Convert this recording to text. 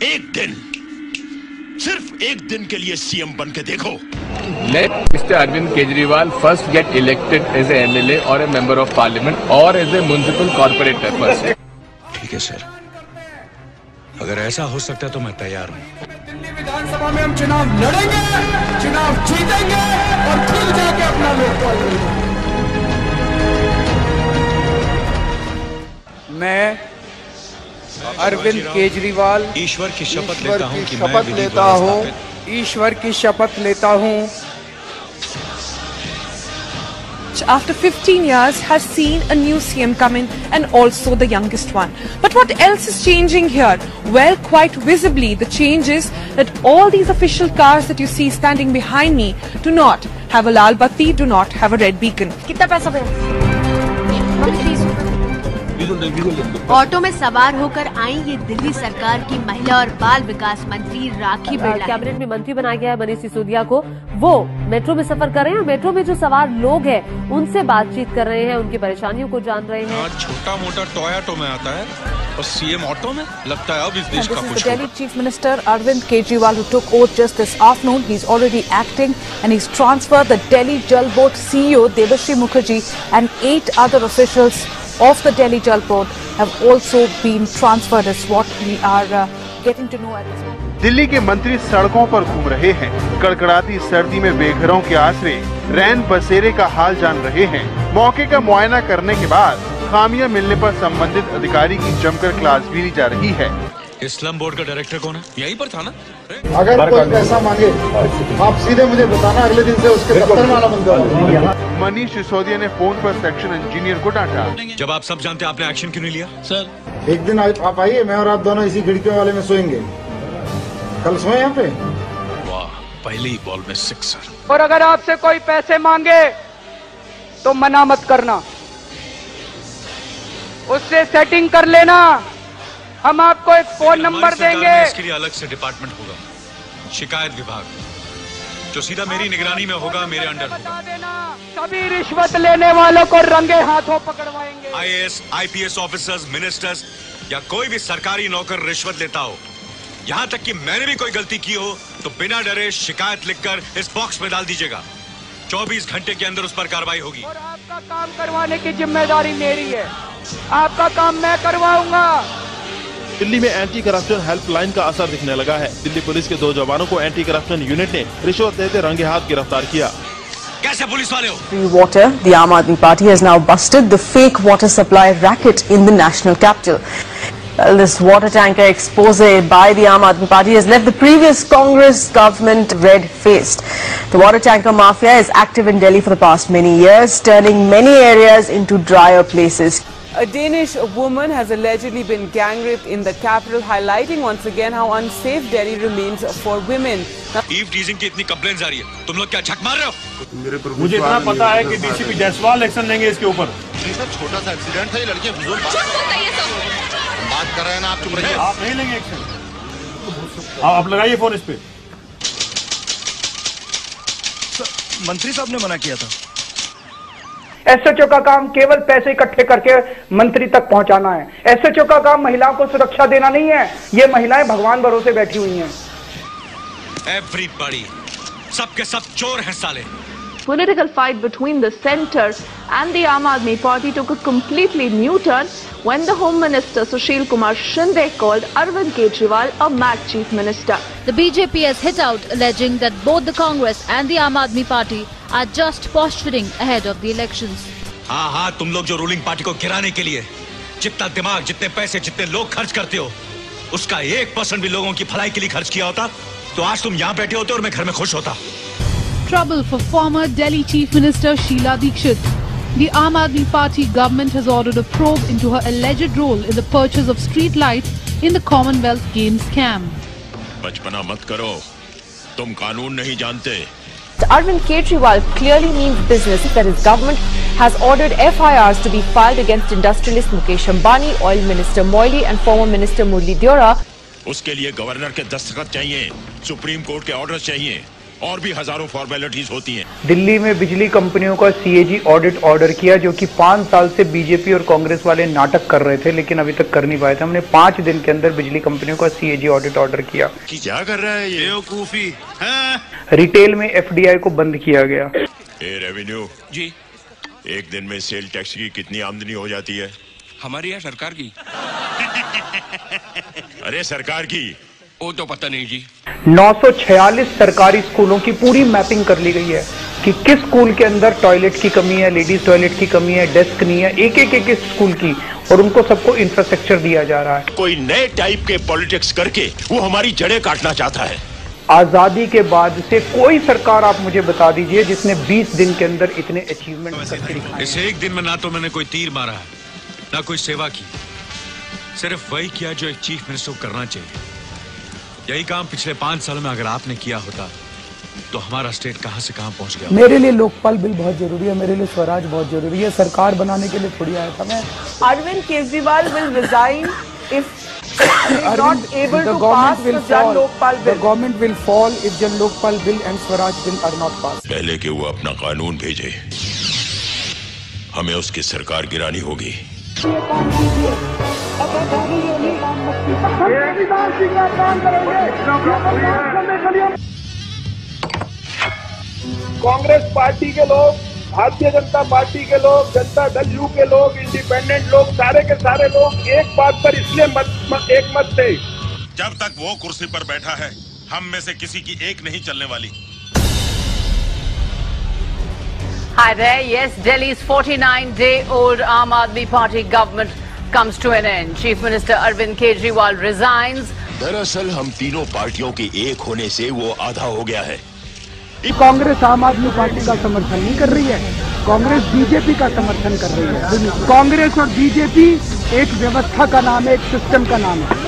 एक दिन, सिर्फ एक दिन के लिए सीएम बन के देखो। Let Mr. Arvind Kejriwal first get elected as a MLA or a member of parliament or as a municipal corporator first. ठीक है सर, अगर ऐसा हो सकता है तो मैं तैयार हूँ। दिल्ली विधानसभा में हम चुनाव लड़ेंगे, चुनाव जीतेंगे और फिर जाके अपना लोकपाल करेंगे। मैं अरविंद केजरीवाल ईश्वर की शपथ लेता हूँ कि ईश्वर की शपथ लेता हूँ after 15 years has seen a new CM come in and also the youngest one. But what else is changing here? Well, quite visibly the change is that all these official cars that you see standing behind me do not have a lal batti, do not have a red beacon. कितना पैसा भैया? Auto में सवार होकर आई ये दिल्ली सरकार की महिला और बाल विकास मंत्री राखी बिरला। कैबिनेट में मंत्री बनाया गया है मनीष सिसोदिया को। वो मेट्रो में सफर कर रहे हैं और मेट्रो में जो सवार लोग हैं उनसे बातचीत कर रहे हैं, उनकी परेशानियों को जान रहे हैं। छोटा मोटा टॉय ऑटो में आता है और सीएम ऑटो में लगता है अब इस देश का कुछ। Delhi Chief Minister Arvind Kejriwal, who took oath just this afternoon, he's already acting and he's transferred the Delhi Jal Board CEO Debashri Mukherjee and 8 other officials of the Delhi Jal Board have also been transferred, is what we are getting to know at this moment. Delhi के मंत्री सड़कों पर घूम रहे हैं, कड़कड़ाती सर्दी में बेघरों के आसरे रैन बसेरे का हाल जान रहे हैं। मौके का मुआयना करने के बाद खामियां मिलने पर संबंधित अधिकारी की जमकर क्लास भी ली जा रही है। इस्लाम बोर्ड का डायरेक्टर कौन है? यहीं पर था ना? अगर कोई पैसा मांगे आप सीधे मुझे बताना, अगले दिन से उसके दफ्तर में आना बंद करो। मनीष सिसोदिया ने फोन पर सेक्शन इंजीनियर को डांटा। जब आप सब जानते आपने एक्शन क्यों नहीं लिया? सर एक दिन आप आइए, मैं और आप दोनों इसी खिड़कियों वाले में सोएंगे। कल सोए यहाँ पे। वाह, पहली बॉल में सिक्सर। और अगर आपसे कोई पैसे मांगे तो मना मत करना, उससे सेटिंग कर लेना। हम आपको एक फोन नंबर देंगे। इसके लिए अलग से डिपार्टमेंट होगा, शिकायत विभाग, जो सीधा मेरी निगरानी में होगा, मेरे अंडर होगा। सभी रिश्वत लेने वालों को रंगे हाथों पकड़वाएंगे। IAS, IPS ऑफिसर्स, मिनिस्टर्स या कोई भी सरकारी नौकर रिश्वत लेता हो, यहाँ तक कि मैंने भी कोई गलती की हो तो बिना डरे शिकायत लिखकर इस बॉक्स में डाल दीजिएगा। 24 घंटे के अंदर उस पर कार्रवाई होगी। और आपका काम करवाने की जिम्मेदारी मेरी है, आपका काम मैं करवाऊंगा। दिल्ली में एंटी करप्शन हेल्पलाइन का असर दिखने लगा है। दिल्ली पुलिस के 2 जवानों को एंटी करप्शन यूनिट ने रिश्वत देते रंगे हाथ गिरफ्तार किया। कैसे पुलिस वाले हो? Free water, the Aam Aadmi Party has now busted the fake water supply racket in the national capital. Well, this water tanker expose by the Aam Aadmi Party has left the previous Congress government red-faced. The water tanker mafia is active in Delhi for the past many years, turning many areas into drier places. A Danish woman has allegedly been gang raped in the capital, highlighting once again how unsafe Delhi remains for women. Eve teasing की इतनी complaints आ रही है, तुम लोग क्या छक मार रहे हो? मुझे इतना पता है कि डीसीपी जायसवाल एक्शन लेंगे इसके ऊपर। छोटा सा एक्सीडेंट था, ये लड़कियां बात कर रहे हैं ना, आप चुप रहिए। आप नहीं लेंगे एक्शन? आप लगाइए फोन इस पे। मंत्री साहब ने मना किया था। SHO का काम केवल पैसे इकट्ठे करके मंत्री तक पहुंचाना है। SHO का काम महिलाओं को सुरक्षा देना नहीं है। ये महिलाएं भगवान भरोसे बैठी हुई हैं। एवरीबॉडी, सबके सब चोर हैं साले। Political fight between the centre and the Aam Aadmi Party took a completely new turn when the Home Minister Sushil Kumar Shinde called Arvind Kejriwal a mad chief minister. The BJP has hit out, alleging that both the Congress and the Aam Aadmi Party are just posturing ahead of the elections. हाँ, तुम लोग जो ruling party को गिराने के लिए जितना दिमाग, जितने पैसे, जितने लोग खर्च करते हो, उसका 1% भी लोगों की भलाई के लिए खर्च किया होता तो आज तुम यहाँ बैठे होते और मैं घर में खुश होता। Trouble for former Delhi Chief Minister Sheila Dikshit. The Aam Aadmi Party government has ordered a probe into her alleged role in the purchase of street lights in the Commonwealth Games scam. बचपना मत करो, तुम कानून नहीं जानते। Arvind Kejriwal clearly means business that his government has ordered FIRs to be filed against industrialist Mukesh Ambani, Oil Minister Moily and former Minister Murli Deora. उसके लिए governor के दस्तखत चाहिए, सुप्रीम कोर्ट के ऑर्डर चाहिए, और भी हजारों फॉर्मेलिटीज होती हैं। दिल्ली में बिजली कंपनियों का सीएजी ऑडिट ऑर्डर किया, जो कि 5 साल से बीजेपी और कांग्रेस वाले नाटक कर रहे थे, लेकिन अभी तक कर नहीं पाए थे। हमने 5 दिन के अंदर बिजली कंपनियों का सीएजी ऑडिट ऑर्डर किया। क्या कर रहा है ये बेवकूफी? रिटेल में एफडीआई को बंद किया गया। रेवेन्यू जी, एक दिन में सेल टैक्स की कितनी आमदनी हो जाती है? हमारी या सरकार की? अरे सरकार की वो तो पता नहीं जी। 946 सरकारी स्कूलों की पूरी मैपिंग कर ली गई है कि किस स्कूल के अंदर टॉयलेट की कमी है, लेडीज टॉयलेट की कमी है, डेस्क नहीं है, एक स्कूल की, और उनको सबको इंफ्रास्ट्रक्चर दिया जा रहा है। कोई नए टाइप के पॉलिटिक्स करके वो हमारी जड़ें काटना चाहता है। आजादी के बाद से कोई सरकार आप मुझे बता दीजिए जिसने 20 दिन के अंदर इतने अचीवमेंट करके दिखाए। इस एक दिन में ना तो मैंने कोई तीर मारा है, ना कोई सेवा की, सिर्फ वही किया जो एक चीफ मिनिस्टर को करना चाहिए। यही काम पिछले 5 सालों में अगर आपने किया होता तो हमारा स्टेट कहां से कहां पहुंच गया। मेरे लिए लोकपाल बिल बहुत जरूरी है, मेरे लिए स्वराज बहुत जरूरी है। सरकार बनाने के लिए थोड़ी आया था मैं। Arvind Kejriwal will resign if not able to pass the Jan Lokpal bill. The government will fall if Jan Lokpal bill and Swaraj bill are not passed. पहले कि वो अपना कानून भेजे, हमें उसकी सरकार गिरानी होगी। कांग्रेस पार्टी के लोग, भारतीय जनता पार्टी के लोग, जनता दल यू के लोग, इंडिपेंडेंट लोग, सारे के सारे लोग एक बात पर इसलिए एक मत थे। जब तक वो कुर्सी पर बैठा है, हम में से किसी की एक नहीं चलने वाली। Hi there. Yes, Delhi's 49-day-old Aam Aadmi Party government comes to an end. Chief Minister Arvind Kejriwal resigns. दरअसल हम तीनों पार्टियों के एक होने से वो आधा हो गया है। कांग्रेस आम आदमी पार्टी का समर्थन नहीं कर रही है, कांग्रेस बीजेपी का समर्थन कर रही है। कांग्रेस और बीजेपी एक व्यवस्था का नाम है, एक सिस्टम का नाम है।